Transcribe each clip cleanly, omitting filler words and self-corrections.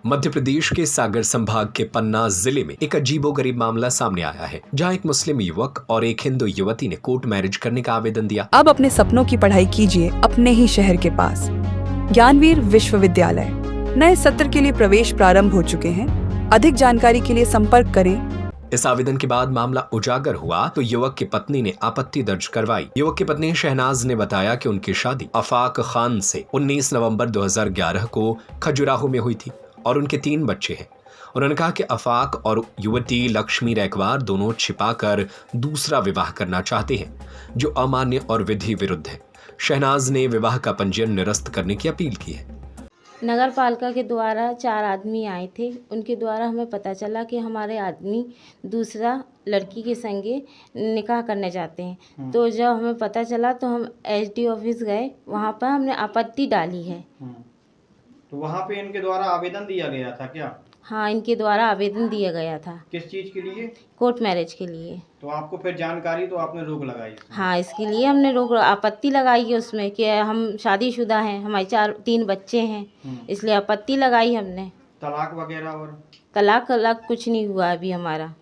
मध्य प्रदेश के सागर संभाग के पन्ना जिले में एक अजीबोगरीब मामला सामने आया है, जहां एक मुस्लिम युवक और एक हिंदू युवती ने कोर्ट मैरिज करने का आवेदन दिया। अब अपने सपनों की पढ़ाई कीजिए अपने ही शहर के पास। ज्ञानवीर विश्वविद्यालय नए सत्र के लिए प्रवेश प्रारंभ हो चुके हैं। अधिक जानकारी के लिए संपर्क करें। इस आवेदन के बाद मामला उजागर हुआ तो युवक की पत्नी ने आपत्ति दर्ज करवाई। युवक की पत्नी शहनाज ने बताया कि उनकी शादी आफाक खान से 19 नवंबर 2011 को खजुराहो में हुई थी और उनके 3 बच्चे हैं। उन्होंने कहा कि आफाक और युवती लक्ष्मी रैकवार दोनों छिपाकर दूसरा विवाह करना चाहते हैं, जो अमान्य और विधि विरुद्ध है। शहनाज ने विवाह का पंजीयन निरस्त करने की अपील की है। नगर पालिका के द्वारा 4 आदमी आए थे। उनके द्वारा हमें पता चला कि हमारे आदमी दूसरा लड़की के संगे निकाह करने जाते हैं। तो जब हमें पता चला तो हम एसडी ऑफिस गए। वहाँ पर हमने आपत्ति डाली है। तो वहाँ पे इनके द्वारा आवेदन दिया गया था क्या? हाँ, इनके द्वारा आवेदन दिया गया था। किस चीज़ के लिए? कोर्ट मैरिज के लिए। तो आपको फिर जानकारी तो आपने रोक लगाई? हाँ, इसके लिए हमने आपत्ति लगाई है उसमें कि हम शादीशुदा हैं, हमारे 3 बच्चे हैं, इसलिए आपत्ति लगाई हमने। तलाक वगैरह? और तलाक कुछ नहीं हुआ अभी हमारा।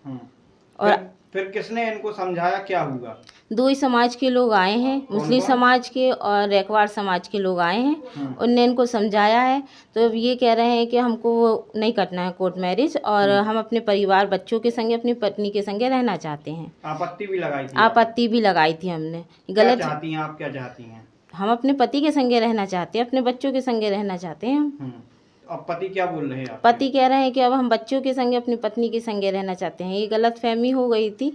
और फिर किसने इनको समझाया, क्या हुआ? 2 ही समाज के लोग आए हैं, मुस्लिम समाज के और रैकवार समाज के लोग आए हैं। उनने इनको समझाया है। तो अब ये कह रहे हैं कि हमको वो नहीं करना है कोर्ट मैरिज, और हम अपने परिवार बच्चों के संगे अपनी पत्नी के संगे रहना चाहते हैं। आपत्ति भी लगाई थी? आपत्ति भी लगाई थी हमने। गलत चाहती हैं आप? क्या चाहती हैं? हम अपने पति के संगे रहना चाहते हैं, अपने बच्चों के संगे रहना चाहते हैं हम। अब पति क्या बोल रहे हैं? पति कह रहे हैं कि अब हम बच्चों के संगे अपनी पत्नी के संगे रहना चाहते हैं। ये गलतफहमी हो गई थी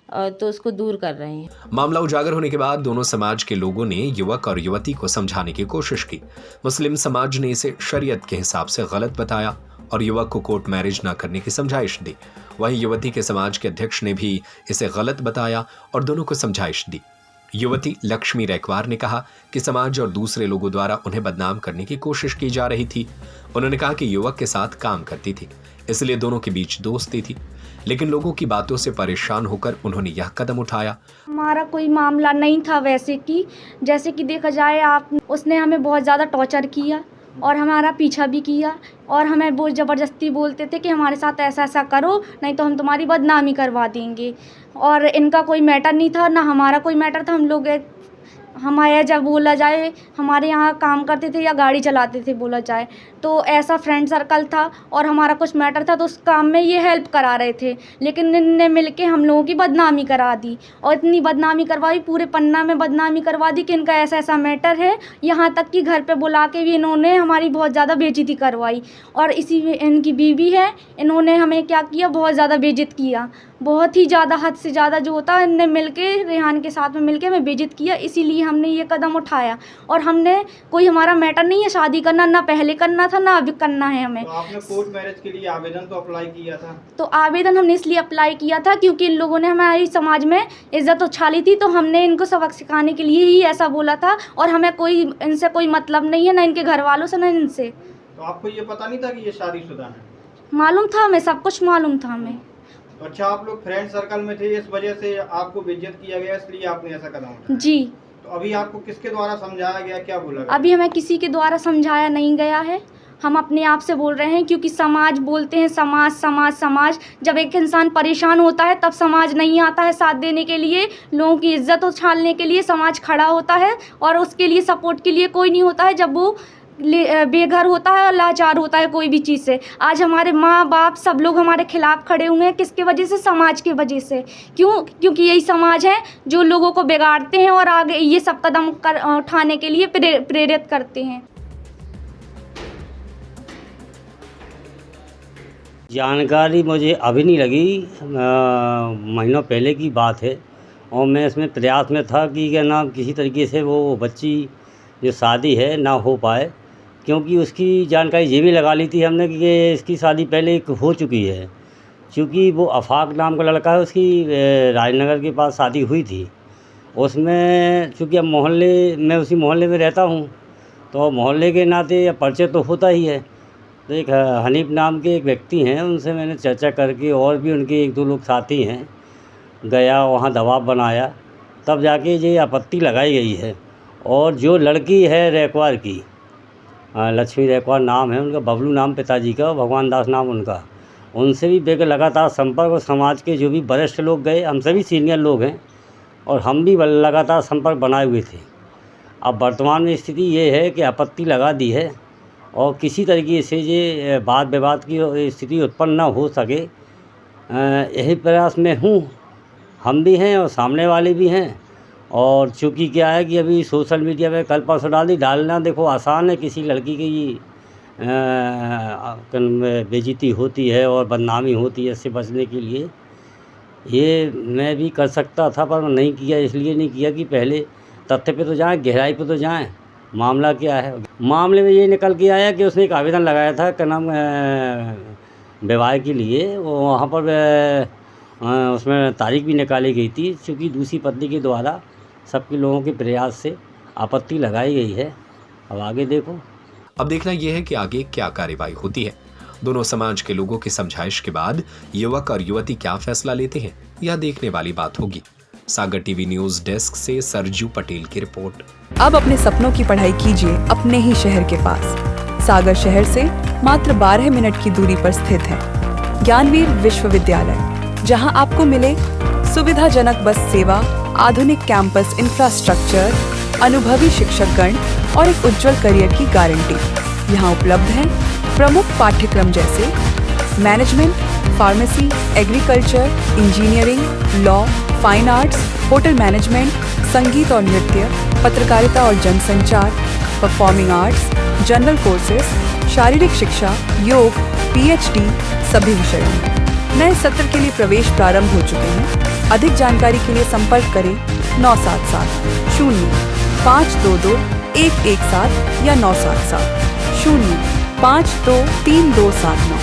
तो उसको दूर कर रहे हैं। मामला उजागर होने के बाद दोनों समाज के लोगों ने युवक और युवती को समझाने की कोशिश की। मुस्लिम समाज ने इसे शरीयत के हिसाब से गलत बताया और युवक को कोर्ट मैरिज न करने की समझाइश दी। वहीं युवती के समाज के अध्यक्ष ने भी इसे गलत बताया और दोनों को समझाइश दी। युवती लक्ष्मी रैकवार ने कहा कि समाज और दूसरे लोगों द्वारा उन्हें बदनाम करने की कोशिश की जा रही थी। उन्होंने कहा कि युवक के साथ काम करती थी, इसलिए दोनों के बीच दोस्ती थी, लेकिन लोगों की बातों से परेशान होकर उन्होंने यह कदम उठाया। हमारा कोई मामला नहीं था वैसे कि जैसे कि देखा जाए उसने हमें बहुत ज़्यादा टॉर्चर किया और हमारा पीछा भी किया और हमें बहुत ज़बरदस्ती बोलते थे कि हमारे साथ ऐसा ऐसा करो, नहीं तो हम तुम्हारी बदनामी करवा देंगे। और इनका कोई मैटर नहीं था, ना हमारा कोई मैटर था। हम लोग हमारे जब बोला जाए हमारे यहाँ काम करते थे या गाड़ी चलाते थे बोला जाए, तो ऐसा फ्रेंड सर्कल था और हमारा कुछ मैटर था तो उस काम में ये हेल्प करा रहे थे। लेकिन इनने मिलके हम लोगों की बदनामी करा दी और इतनी बदनामी करवाई, पूरे पन्ना में बदनामी करवा दी कि इनका ऐसा ऐसा मैटर है। यहाँ तक कि घर पे बुला के भी इन्होंने हमारी बहुत ज़्यादा बेइज्जती करवाई। और इसी में इनकी बीवी है, इन्होंने हमें क्या किया, बहुत ज़्यादा बेइज्जत किया, बहुत ही ज़्यादा, हद से ज़्यादा जो होता है। इनने मिलके रेहान के साथ में मिलके हमें बेइज्जत किया, इसीलिए हमने ये कदम उठाया। और हमने कोई हमारा मैटर नहीं है शादी करना, ना पहले करना था ना अभी करना है हमें। तो आपने कोर्ट मैरिज के लिए आवेदन तो अप्लाई किया था? तो आवेदन हमने इसलिए अप्लाई किया था क्योंकि इन लोगों ने हमारी समाज में इज्जत उछाली थी, तो हमने इनको सबक सिखाने के लिए ही ऐसा बोला था। और हमें कोई इनसे कोई मतलब नहीं है, ना इनके घर वालों से, ना इनसे। तो आपको ये पता नहीं था कि ये शादीशुदा है? मालूम था हमें, सब कुछ मालूम था हमें। अच्छा, आप लोग फ्रेंड सर्कल में थे, इस वजह से आपको बेइज्जत किया गया, इसलिए आपने ऐसा कदम उठाया? जी। तो अभी आपको किसके द्वारा समझाया गया, क्या बोला गया? अभी हमें किसी के द्वारा समझाया नहीं गया है, हम अपने आप से बोल रहे हैं। क्योंकि समाज बोलते हैं, समाज समाज समाज, जब एक इंसान परेशान होता है तब समाज नहीं आता है साथ देने के लिए, लोगों की इज्जत उछालने के लिए समाज खड़ा होता है और उसके लिए सपोर्ट के लिए कोई नहीं होता है जब वो बेघर होता है और लाचार होता है कोई भी चीज़ से। आज हमारे माँ बाप सब लोग हमारे खिलाफ खड़े हुए हैं, किसके वजह से? समाज की वजह से। क्योंकि यही समाज है जो लोगों को बिगाड़ते हैं और आगे ये सब कदम उठाने के लिए प्रेरित करते हैं। जानकारी मुझे अभी नहीं लगी, महीनों पहले की बात है। और मैं इसमें प्रयास में था कि क्या नाम किसी तरीके से वो बच्ची जो शादी है ना हो पाए, क्योंकि उसकी जानकारी ये भी लगा ली थी हमने कि इसकी शादी पहले एक हो चुकी है। क्योंकि वो आफाक नाम का लड़का है, उसकी राजनगर के पास शादी हुई थी। उसमें चूँकि अब मैं उसी मोहल्ले में रहता हूँ, तो मोहल्ले के नाते परिचय तो होता ही है। तो एक हनीफ नाम के एक व्यक्ति हैं, उनसे मैंने चर्चा करके, और भी उनके 1-2 लोग साथी हैं, गया वहाँ दबाव बनाया, तब जाके ये आपत्ति लगाई गई है। और जो लड़की है रैकवार की, लक्ष्मी रेकवार नाम है उनका, बबलू नाम पिताजी का, भगवान दास नाम उनका। उनसे भी बेकर लगातार संपर्क, और समाज के जो भी वरिष्ठ लोग गए, हम सभी सीनियर लोग हैं और हम भी लगातार संपर्क बनाए हुए थे। अब वर्तमान में स्थिति ये है कि आपत्ति लगा दी है और किसी तरीके से ये वाद विवाद की स्थिति उत्पन्न न हो सके, यही प्रयास में हूँ। हम भी हैं और सामने वाले भी हैं। और चूँकि क्या है कि अभी सोशल मीडिया पे कल परसों डालना देखो आसान है, किसी लड़की की बेइज्जती होती है और बदनामी होती है, इससे बचने के लिए ये मैं भी कर सकता था, पर नहीं किया। इसलिए नहीं किया कि पहले तथ्य पे तो जाएं, गहराई पे तो जाएं, मामला क्या है। मामले में ये निकल के आया कि उसने एक आवेदन लगाया था क्या नाम विवाह के लिए, वो वहाँ पर उसमें तारीख भी निकाली गई थी। चूँकि दूसरी पत्नी के द्वारा सबके लोगों के प्रयास से आपत्ति लगाई गई है। अब आगे देखो। अब देखना यह है कि आगे क्या कार्यवाही होती है। दोनों समाज के लोगों की समझाइश के बाद युवक और युवती क्या फैसला लेते हैं, यह देखने वाली बात होगी। सागर टीवी न्यूज डेस्क से सरजू पटेल की रिपोर्ट। अब अपने सपनों की पढ़ाई कीजिए अपने ही शहर के पास। सागर शहर से मात्र 12 मिनट की दूरी पर स्थित है ज्ञानवीर विश्वविद्यालय, जहां आपको मिले सुविधाजनक बस सेवा, आधुनिक कैंपस इंफ्रास्ट्रक्चर, अनुभवी शिक्षकगण और एक उज्जवल करियर की गारंटी। यहाँ उपलब्ध हैं प्रमुख पाठ्यक्रम जैसे management, pharmacy, agriculture, engineering, law, fine arts, hotel management, संगीत और नृत्य, पत्रकारिता और जनसंचार, परफॉर्मिंग आर्ट्स, जनरल कोर्सेज, शारीरिक शिक्षा, योग, PhD सभी विषयों में। नए सत्र के लिए प्रवेश प्रारंभ हो चुके हैं। अधिक जानकारी के लिए संपर्क करें 977 0 522 117 या 977 0 523 279।